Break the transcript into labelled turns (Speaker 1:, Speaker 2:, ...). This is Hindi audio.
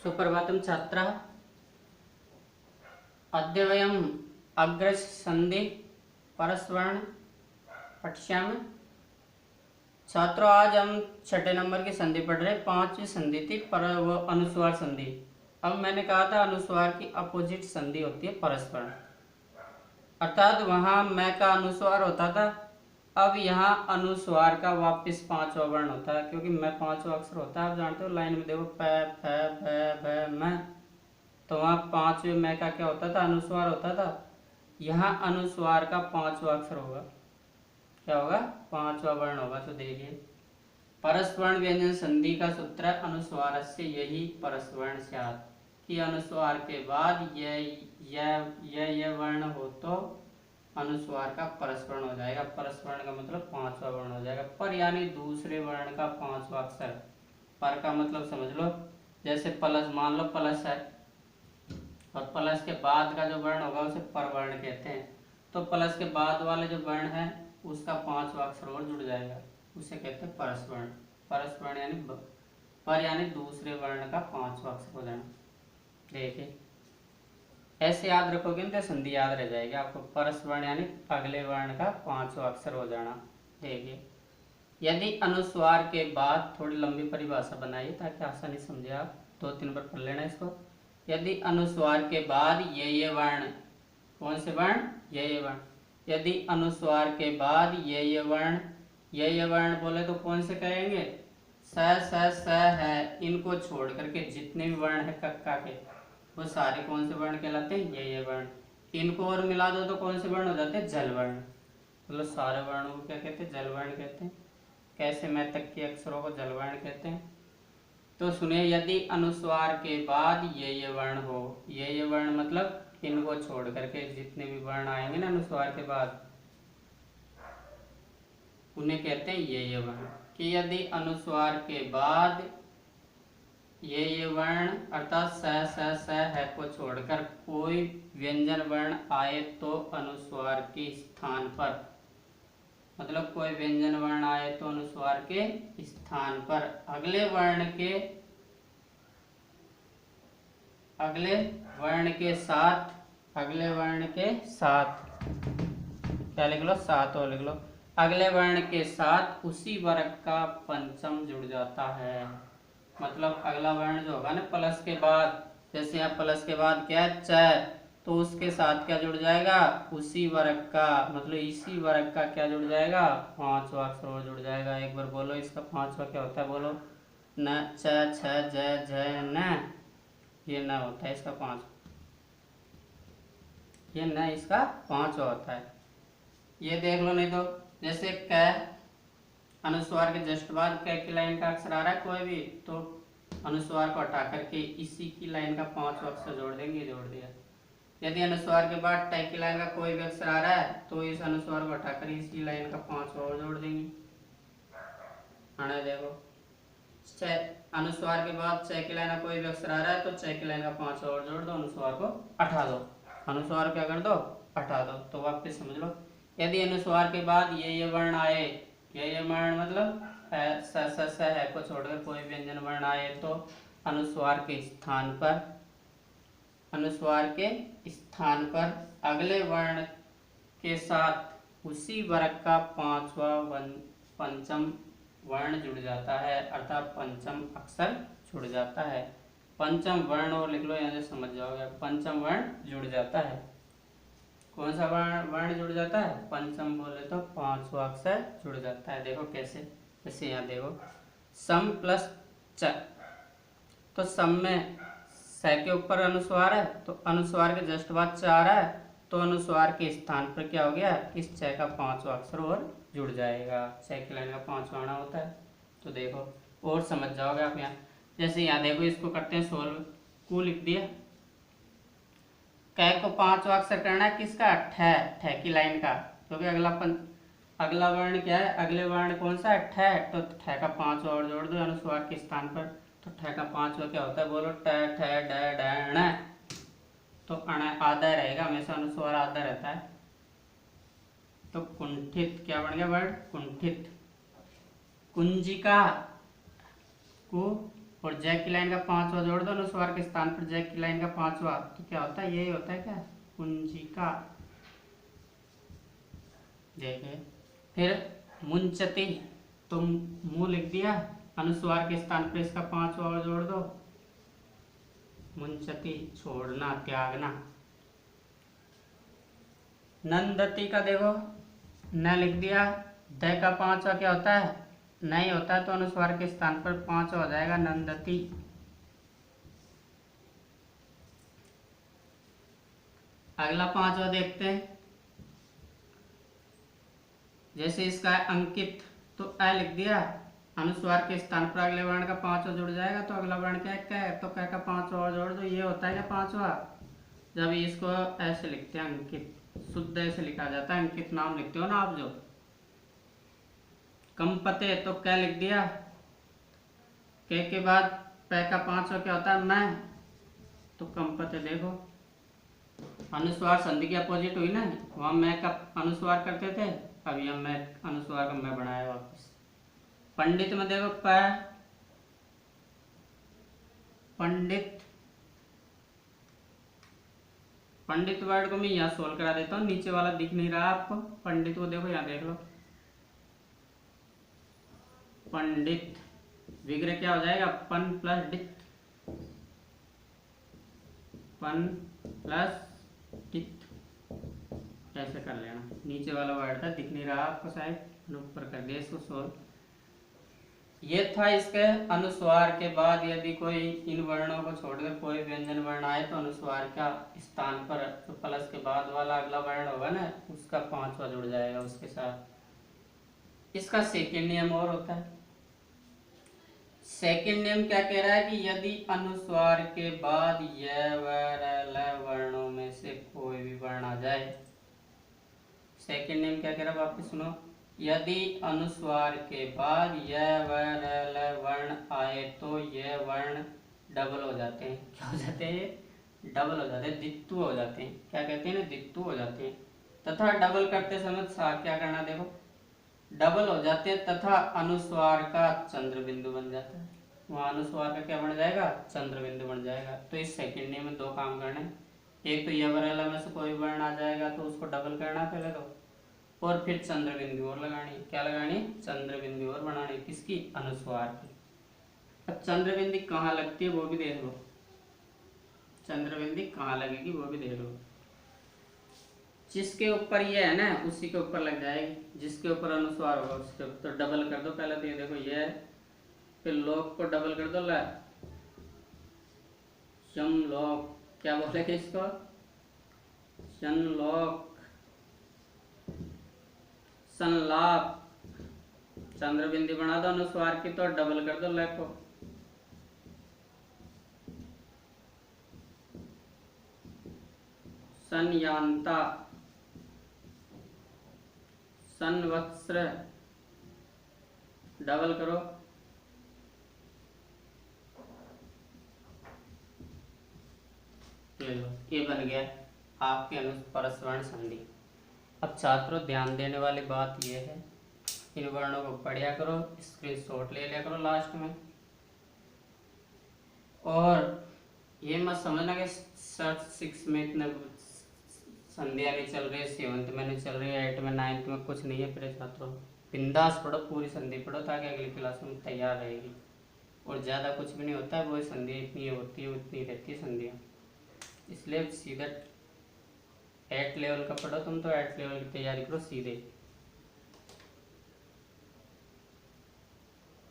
Speaker 1: सुप्रभातं छात्राः। अद्य वयम् अग्रज संधि परस्वर्ण पठिष्यामः। छात्रों, आज हम छठे नंबर की संधि पढ़ रहे। पांचवी संधि थी पर वो अनुस्वार संधि। अब मैंने कहा था अनुस्वार की अपोजिट संधि होती है परस्वर्ण, अर्थात वहां मैं का अनुस्वार होता था, अब यहाँ अनुस्वार का वापस पांचवा वर्ण होता है, क्योंकि मैं पांचवा अक्षर होता है। आप जानते हो, लाइन में देखो प फ भ भ मैं, तो वहाँ पांचवे मैं का क्या होता था, अनुस्वार होता था। यहाँ अनुस्वार का पांचवा अक्षर होगा, क्या होगा, पांचवा वर्ण होगा। तो देखिए, परस्वर्ण व्यंजन संधि का सूत्र अनुस्वार से यही परस्वर्ण स्यात्, कि अनुस्वार के बाद यह वर्ण हो तो अनुस्वार का परस्वर्ण हो जाएगा। परस्वर्ण का मतलब पांचवा वर्ण हो जाएगा। पर यानी दूसरे वर्ण का पांचवा अक्षर। पर का मतलब समझ लो, जैसे प्लस, मान लो प्लस है और प्लस के बाद का जो वर्ण होगा उसे परवर्ण कहते हैं। तो प्लस के बाद वाले जो वर्ण है उसका पांचवा अक्षर और जुड़ जाएगा, उसे कहते हैं परस्वर्ण। परस्वर्ण यानी पर यानी दूसरे वर्ण का पांचवा अक्षर हो जाना। देखिए, ऐसे याद रखोगे तो संधि याद रह जाएगी आपको। परस्वर्ण यानी अगले वर्ण का पांचवा अक्षर हो जाना। देखिए, यदि अनुस्वार के बाद, थोड़ी लंबी परिभाषा बनाइए ताकि आसानी समझे आप, 2-3 बार पढ़ लेना इसको। यदि अनुस्वार के बाद ये वर्ण, कौन से वर्ण, ये वर्ण, यदि अनुस्वार के बाद ये वर्ण, ये वर्ण बोले तो कौन से कहेंगे, स है, इनको छोड़ करके जितने भी वर्ण है कक्का के, वो सारे कौन से वर्ण कहलाते हैं, ये वर्ण। इनको और मिला दो तो कौन से वर्ण हो जाते हैं, जल वर्ण। मतलब सारे वर्णों को क्या कहते हैं, जल वर्ण कहते हैं। कैसे मैं तक के अक्षरों को जल वर्ण कहते हैं। तो सुनिए, यदि अनुस्वार के बाद ये वर्ण हो, ये वर्ण मतलब इनको छोड़ करके जितने भी वर्ण आएंगे ना अनुस्वार के बाद, उन्हें कहते हैं ये वर्ण। कि यदि अनुस्वार के बाद ये वर्ण अर्थात स है को छोड़कर कोई व्यंजन वर्ण आए तो अनुस्वार के स्थान पर, मतलब कोई व्यंजन वर्ण आए तो अनुस्वार के स्थान पर अगले वर्ण के साथ, क्या लिख लो, साथ और लिख लो, अगले वर्ण के साथ उसी वर्ग का पंचम जुड़ जाता है। मतलब अगला वर्ण जो होगा ना प्लस के बाद, जैसे यहाँ प्लस के बाद क्या है, च, तो उसके साथ क्या जुड़ जाएगा, उसी वर्ग का, मतलब इसी वर्ग का क्या जुड़ जाएगा, पांचवा अक्षर और जुड़ जाएगा। एक बार बोलो, इसका पांचवा क्या होता है, बोलो, न, च, छ, ज, न, ये न होता है इसका पांचवा, ये न इसका पांचवा होता है। ये देख लो, नहीं तो जैसे क, अनुस्वार के जस्ट बाद क की लाइन का अक्षर आ रहा है कोई भी, तो अनुस्वार को हटा करके इसी की लाइन का पांचवा अक्षर जोड़ देंगे, जोड़ दिया। यदि अनुस्वार के बाद ट की लाइन का कोई भी अक्षर आ रहा है तो इस अनुस्वार को हटाकर इसी लाइन का पांचवा और जोड़ देंगे। आने देखो, अनुस्वार के बाद च की लाइन का कोई भी अक्षर आ रहा है तो च की लाइन का पांचवा और जोड़ दो, अनुस्वार को हटा दो, अनुस्वार क्या कर दो, हटा दो। तो वापस समझ लो, यदि अनुस्वार के बाद ये वर्ण आए, ये वर्ण मतलब स है को छोड़कर कोई व्यंजन वर्ण आए तो अनुस्वार के स्थान पर अगले वर्ण के साथ उसी वर्ग का पांचवा पंचम वर्ण जुड़ जाता है, अर्थात पंचम अक्षर जुड़ जाता है। पंचम वर्ण और लिख लो, यहाँ से समझ जाओगे। पंचम वर्ण जुड़ जाता है, कौन सा वर्ण जुड़ जाता है, पंचम बोले तो पांचवा अक्षर जुड़ जाता है। देखो कैसे, जैसे यहाँ देखो, सम प्लस च, तो सम में स के ऊपर अनुस्वार है तो अनुस्वार के जस्ट बाद च आ रहा है, तो अनुस्वार के स्थान पर क्या हो गया, इस च का पांचवा अक्षर और जुड़ जाएगा। च की लाइन का पांचवा आना होता है। तो देखो और समझ जाओगे आप यहाँ। जैसे यहाँ देखो, इसको करते हैं सोल्व, कु लिख दिया, कै को पांचवा अक्षर करना है किसका, ठ की लाइन का, क्योंकि अगला वर्ण क्या है, अगले वर्ण कौन सा है, ठ, तो ठ का पांचवा और जोड़ दो अनुस्वार के स्थान पर। तो ठ का पांचवा क्या होता है, बोलो, ट, ठ, ड, ण, तो अण आधा रहेगा, हमेशा अनुस्वार आधा रहता है। तो कुंठित क्या बन गया वर्ड, कुंठित। कुंजिका, और जय की लाइन का पांचवा जोड़ दो अनुस्वार के स्थान पर जय की लाइन का पांचवा, तो क्या होता है, यही होता है क्या, कुंजिका। देखिए फिर मुंचती, तो मुंह लिख दिया, अनुस्वार के स्थान पर इसका पांचवा और जोड़ दो, मुंचती, छोड़ना, त्यागना। नंदती का देखो, न लिख दिया, द का पांचवा क्या होता है, नहीं होता है, तो अनुस्वार के स्थान पर पांचवा हो जाएगा, नंदती। अगला पांचवा देखते हैं, जैसे इसका है अंकित, तो अ लिख दिया, अनुस्वार के स्थान पर अगले वर्ण का पांचवा जुड़ जाएगा, तो अगला वर्ण क्या है, क है, तो क का पांचवा और जोड़ दो, ये होता है क्या पांचवा। जब इसको ऐसे लिखते हैं अंकित, शुद्ध ऐसे लिखा जाता है, अंकित नाम लिखते हो ना आप जो। कंपते, तो क लिख दिया, के बाद प का पांचवा क्या होता है, मैं, तो कंपते। देखो अनुस्वार संधि की अपोजिट हुई ना, वहां मैं का अनुस्वार करते थे, अब यह मैं अनुस्वार का मैं बनाया वापस। पंडित में देखो प, पंडित, पंडित वर्ड को मैं यहाँ सोल्व करा देता हूँ, नीचे वाला दिख नहीं रहा आपको, पंडित को देखो यहाँ देख लो, पंडित। विग्रह क्या हो जाएगा, पन प्लस डित, पन प्लस डित, ऐसे कर लेना। नीचे वाला वर्ड था, दिख नहीं रहा आपको शायद, ऊपर कर दिया इसको सोल्व। ये था इसके अनुस्वार के बाद यदि कोई इन वर्णों को छोड़कर कोई व्यंजन वर्ण आए तो अनुस्वार का स्थान पर जो प्लस के बाद वाला अगला वर्ण होगा ना, उसका पांचवा जुड़ जाएगा उसके साथ। इसका सेकंड नियम और होता है। सेकंड नियम क्या कह रहा है कि यदि अनुस्वार के बाद य व र ल वर्णों में से कोई भी वर्ण आ जाए, सेकंड नियम क्या कह रहा है, वापस सुनो, यदि अनुस्वार के बाद य व र ल वर्ण आए तो ये वर्ण डबल हो जाते हैं। क्या हो जाते हैं, डबल हो जाते हैं, द्वित्व हो जाते हैं। क्या कहते हैं ना, द्वित्व हो जाते हैं। तथा डबल करते समय क्या करना, देखो डबल हो जाते हैं तथा अनुस्वार का चंद्र बिंदु बन जाता है। वहाँ अनुस्वार का क्या बन जाएगा, चंद्र बिंदु बन जाएगा। तो इस सेकंड नियम में दो काम करने, एक तो य व र ल में से कोई वर्ण आ जाएगा तो उसको डबल करना पहले तो, और फिर चंद्र बिंदु और लगानी। क्या लगानी, चंद्र बिंदु और बनानी, किसकी, अनुस्वार की। अब चंद्र बिंदु कहाँ लगती है वो भी देख लो, चंद्र बिंदु कहाँ लगेगी वो भी देख लो। जिसके ऊपर ये है ना उसी के ऊपर लग जाएगी, जिसके ऊपर अनुस्वार होगा उसके ऊपर। तो डबल कर दो पहले तो, ये देखो ये है, फिर लोक को डबल कर दो, ला लोक, क्या बोलेंगे इसको, लोक, संलाप, चंद्र बिंदु बना दो अनुस्वार की, तो डबल कर दो ल को, संयान्ता, संवत्सर, डबल करो, ये बन गया आपके अनुस्वार संधि। अब छात्रों ध्यान देने वाली बात यह है, इन वर्णों को पढ़िया करो, स्क्रीनशॉट ले लिया करो लास्ट में। और ये मत समझना कि सर 6 में इतने संध्या नहीं चल रही है, 7th में नहीं चल रही है, 8th में 9th में कुछ नहीं है। प्रिय छात्रों बिंदास पढ़ो, पूरी संधि पढ़ो ताकि अगली क्लास में तैयार रहेगी। और ज़्यादा कुछ भी नहीं होता है, वो संधि इतनी होती है उतनी रहती है संधियाँ। इसलिए सीधा 8 लेवल का पढ़ो तुम, तो 8 लेवल की तैयारी करो सीधे।